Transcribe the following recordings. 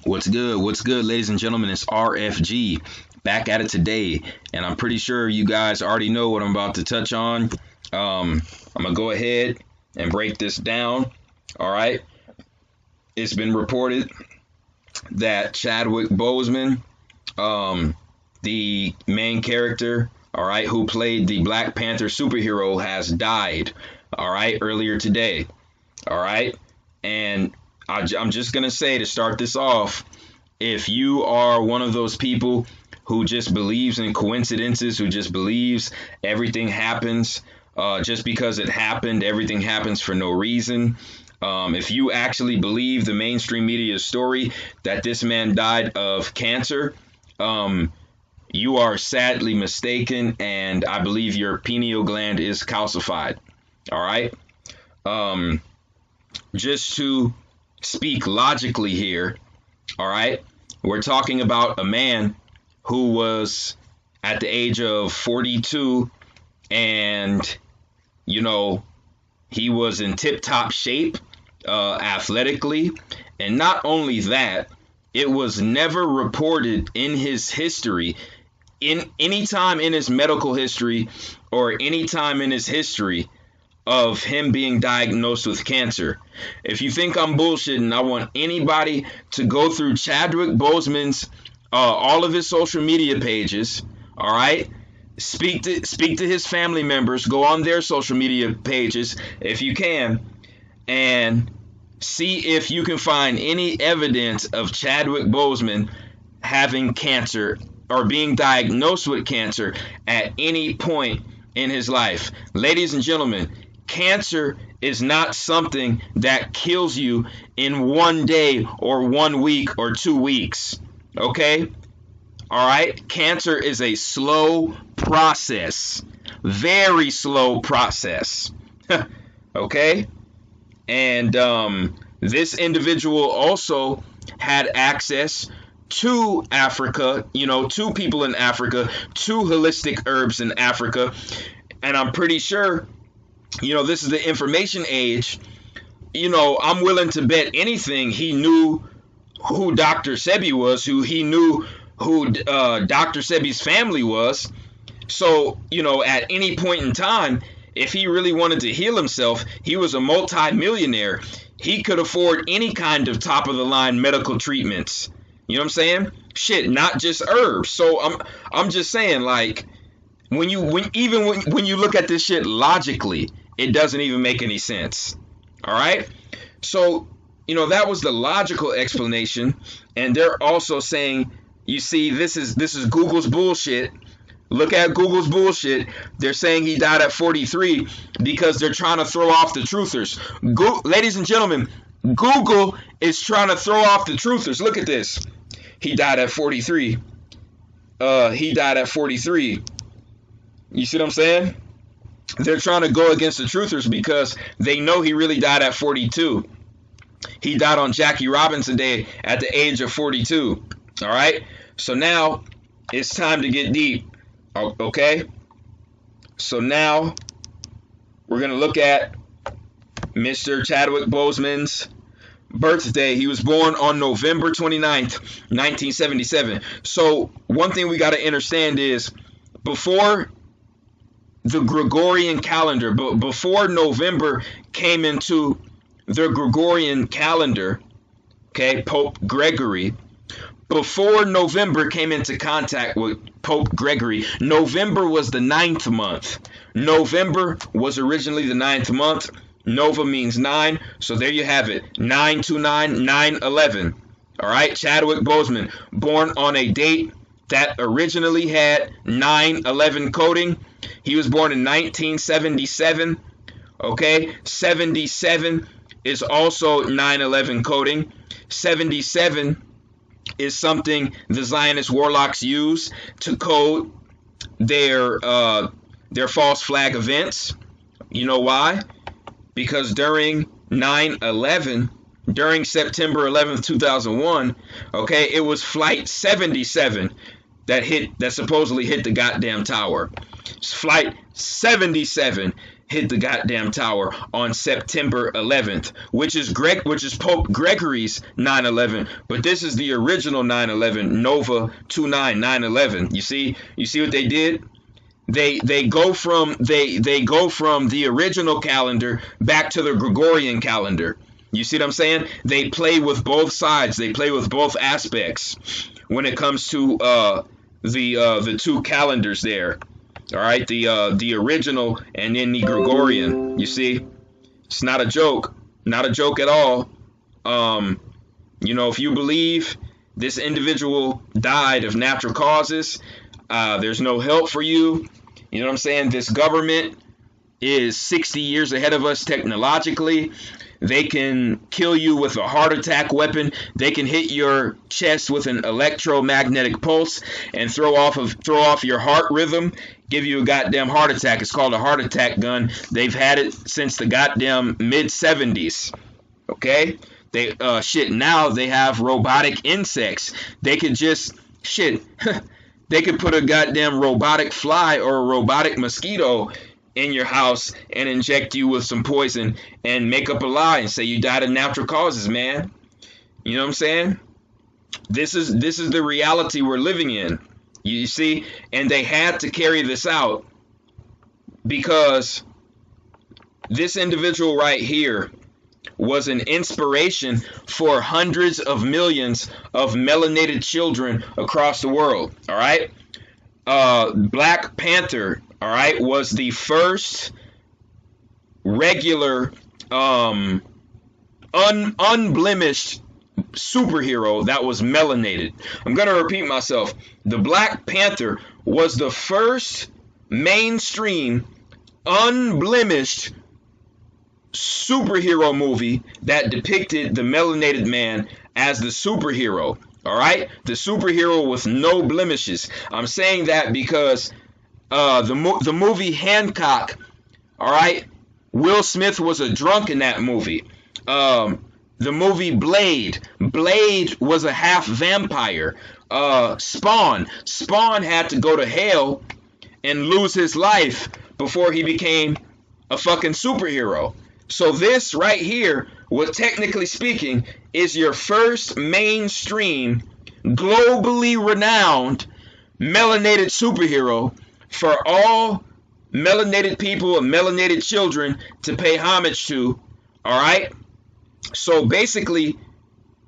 What's good? What's good, ladies and gentlemen? It's RFG back at it today, and I'm pretty sure you guys already know what I'm about to touch on. I'm gonna go ahead and break this down. All right. It's been reported that Chadwick Boseman, the main character, all right, who played the Black Panther superhero, has died. All right, earlier today. All right, and I'm just going to say, to start this off, if you are one of those people who just believes in coincidences, who just believes everything happens just because it happened, everything happens for no reason. If you actually believe the mainstream media story that this man died of cancer, you are sadly mistaken, and I believe your pineal gland is calcified. All right. Just to speak logically here, all right, we're talking about a man who was at the age of 42, and he was in tip-top shape athletically, and not only that, it was never reported in his history, in any time in his medical history or any time in his history, of him being diagnosed with cancer. If you think I'm bullshitting, I want anybody to go through Chadwick Boseman's all of his social media pages. All right, speak to his family members. Go on their social media pages if you can, and see if you can find any evidence of Chadwick Boseman having cancer or being diagnosed with cancer at any point in his life. Ladies and gentlemen, cancer is not something that kills you in one day or 1 week or 2 weeks. Okay? All right? Cancer is a slow process, very slow process. Okay? And this individual also had access to Africa, to people in Africa, to holistic herbs in Africa. And I'm pretty sure, this is the information age. I'm willing to bet anything he knew who Dr. Sebi was, he knew who Dr. Sebi's family was. So, at any point in time, if he really wanted to heal himself, he was a multi-millionaire. He could afford any kind of top-of-the-line medical treatments. You know what I'm saying? Shit, not just herbs. So I'm just saying, like, when you look at this shit logically, it doesn't even make any sense. All right? So, that was the logical explanation, and they're also saying, you see, this is Google's bullshit. Look at Google's bullshit. They're saying he died at 43 because they're trying to throw off the truthers. Ladies and gentlemen, Google is trying to throw off the truthers. Look at this. He died at 43. He died at 43. You see what I'm saying? They're trying to go against the truthers because they know he really died at 42. He died on Jackie Robinson Day at the age of 42. All right? So now it's time to get deep. Okay? So now we're going to look at Mr. Chadwick Boseman's birthday. He was born on November 29th, 1977. So one thing we got to understand is, before the Gregorian calendar, but before November came into the Gregorian calendar, okay, Pope Gregory, before November came into contact with Pope Gregory, November was the 9th month. November was originally the 9th month. Nova means 9, so there you have it. 929, 911. All right, Chadwick Boseman, born on a date that originally had 9/11 coding. He was born in 1977. Okay, 77 is also 9/11 coding. 77 is something the Zionist warlocks use to code their false flag events. You know why? Because during 9/11, during September 11th, 2001, okay, it was Flight 77 that supposedly hit the goddamn tower. Flight 77 hit the goddamn tower on September 11th, which is Pope Gregory's 9/11, but this is the original 9/11, Nova 29/9/11. You see what they did? They go from the original calendar back to the Gregorian calendar. You see what I'm saying? They play with both sides. They play with both aspects when it comes to the two calendars there. All right, the original and then the Gregorian. You see, it's not a joke, not a joke at all. You know, if you believe this individual died of natural causes, there's no help for you. You know what I'm saying? This government is 60 years ahead of us technologically. They can kill you with a heart attack weapon. They can hit your chest with an electromagnetic pulse and throw off your heart rhythm, give you a goddamn heart attack. It's called a heart attack gun. They've had it since the goddamn mid-70s. Okay? Now they have robotic insects. They could just they could put a goddamn robotic fly or a robotic mosquito in your house and inject you with some poison and make up a lie and say you died of natural causes, man. You know what I'm saying? This is the reality we're living in. You see? And they had to carry this out because this individual right here was an inspiration for hundreds of millions of melanated children across the world. All right? Black Panther, all right, was the first regular, unblemished superhero that was melanated. I'm going to repeat myself. The Black Panther was the first mainstream, unblemished superhero movie that depicted the melanated man as the superhero. All right, the superhero with no blemishes. I'm saying that because the movie Hancock, all right, Will Smith was a drunk in that movie. The movie Blade was a half vampire. Spawn had to go to hell and lose his life before he became a fucking superhero. So this right here, what technically speaking is your first mainstream, globally renowned melanated superhero for all melanated people and melanated children to pay homage to. All right. So basically,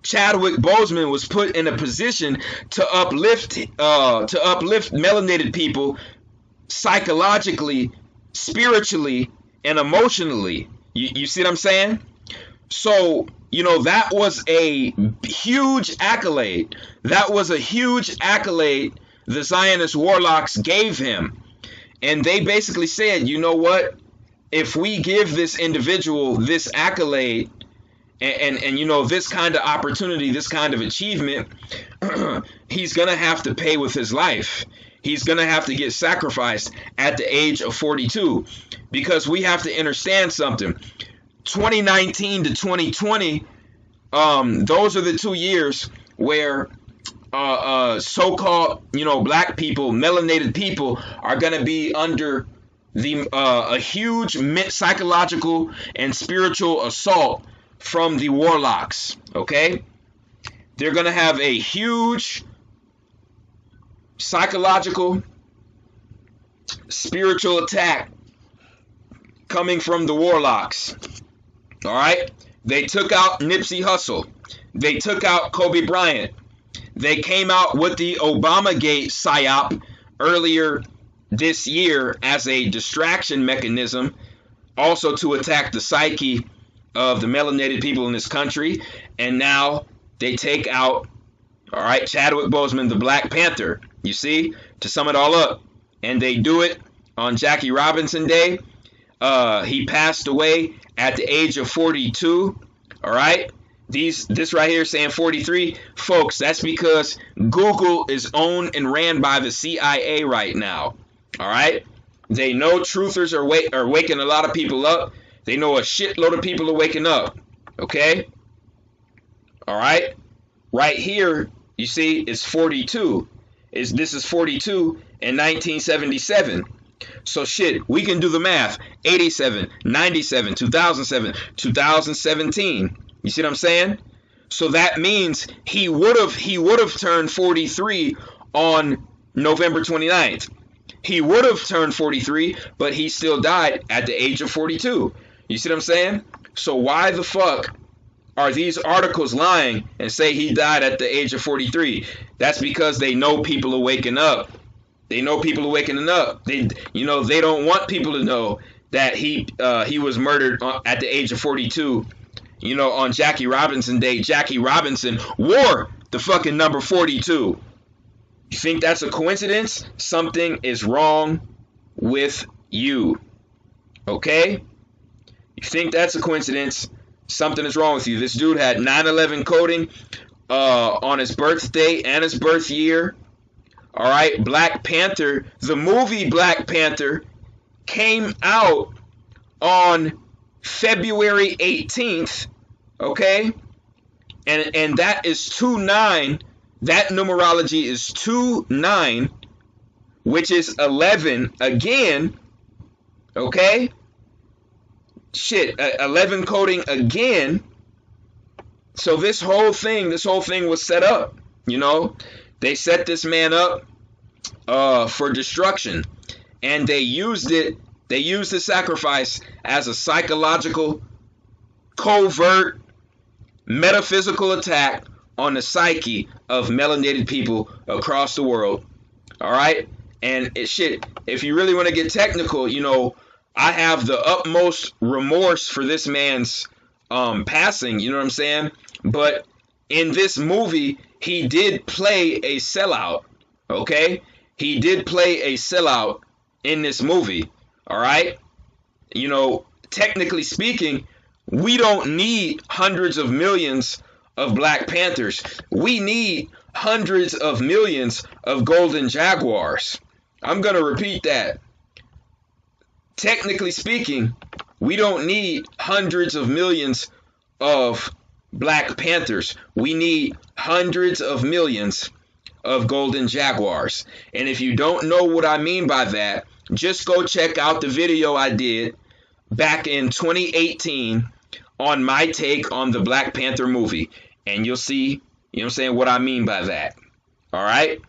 Chadwick Boseman was put in a position to uplift melanated people psychologically, spiritually, and emotionally. You see what I'm saying? So, you know, that was a huge accolade. That was a huge accolade the Zionist warlocks gave him. And they basically said, you know what? If we give this individual this accolade and you know, this kind of opportunity, this kind of achievement, he's going to have to pay with his life. He's going to have to get sacrificed at the age of 42, because we have to understand something. 2019 to 2020, those are the 2 years where so-called, you know, black people, melanated people are going to be under a huge psychological and spiritual assault from the warlocks. Okay? They're going to have a huge psychological, spiritual attack coming from the warlocks. All right? They took out Nipsey Hussle. They took out Kobe Bryant. They came out with the Obamagate psyop earlier this year as a distraction mechanism, also to attack the psyche of the melanated people in this country. And now they take out, all right, Chadwick Boseman, the Black Panther, you see, to sum it all up. And they do it on Jackie Robinson Day. He passed away at the age of 42. All right. This right here saying 43. Folks, that's because Google is owned and ran by the CIA right now. All right. They know truthers are waking a lot of people up. They know a shitload of people are waking up. Okay. All right. Right here, you see, it's 42. This is 42 in 1977. So shit, we can do the math. 87, 97, 2007, 2017. You see what I'm saying? So that means he would have turned 43 on November 29th. He would have turned 43, but he still died at the age of 42. You see what I'm saying? So why the fuck are these articles lying and say he died at the age of 43? That's because they know people are waking up. They know people are waking up. They don't want people to know that he was murdered at the age of 42. On Jackie Robinson Day. Jackie Robinson wore the fucking number 42. You think that's a coincidence? Something is wrong with you. Okay? You think that's a coincidence? Something is wrong with you. This dude had 9/11 coding on his birthday and his birth year. All right, Black Panther, the movie Black Panther came out on February 18th, okay? And that is 2/9. That numerology is 2/9, which is 11 again, okay? Shit, 11 coding again. So this whole thing was set up, They set this man up for destruction, and they used the sacrifice as a psychological, covert, metaphysical attack on the psyche of melanated people across the world. All right? And if you really want to get technical, I have the utmost remorse for this man's passing, you know what I'm saying? But in this movie, he did play a sellout, okay? He did play a sellout in this movie, all right? Technically speaking, we don't need hundreds of millions of Black Panthers. We need hundreds of millions of golden jaguars. I'm going to repeat that. Technically speaking, we don't need hundreds of millions of Black Panthers. We need hundreds of millions of golden jaguars. And if you don't know what I mean by that, just go check out the video I did back in 2018 on my take on the Black Panther movie, and you'll see, what I mean by that. All right?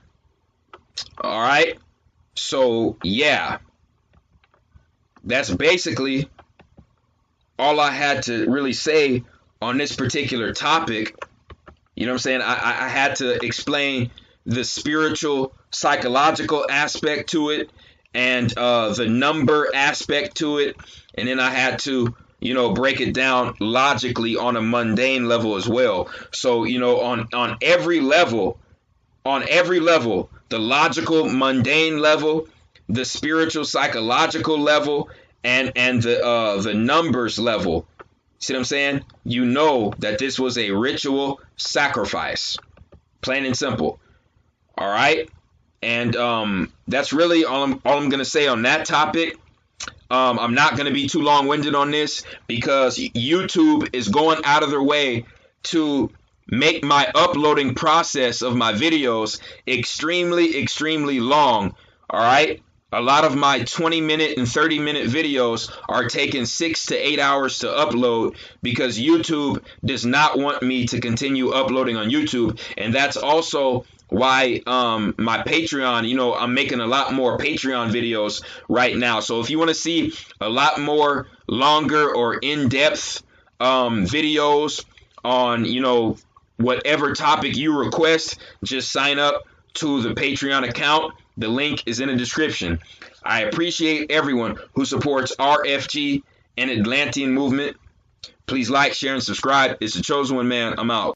So, yeah. That's basically all I had to really say on this particular topic. You know what I'm saying? I had to explain the spiritual, psychological aspect to it, and the number aspect to it. And then I had to, break it down logically on a mundane level as well. So, on every level, the logical, mundane level, the spiritual, psychological level, and the numbers level. See what I'm saying? You know that this was a ritual sacrifice. Plain and simple. All right? And that's really all I'm going to say on that topic. I'm not going to be too long-winded on this because YouTube is going out of their way to make my uploading process of my videos extremely, extremely long. All right? A lot of my 20-minute and 30-minute videos are taking 6 to 8 hours to upload because YouTube does not want me to continue uploading on YouTube. And that's also why my Patreon, I'm making a lot more Patreon videos right now. So if you want to see a lot more longer or in-depth videos on, whatever topic you request, just sign up to the Patreon account. The link is in the description. I appreciate everyone who supports RFG and Atlantean movement. Please like, share, and subscribe. It's the Chosen One, man. I'm out.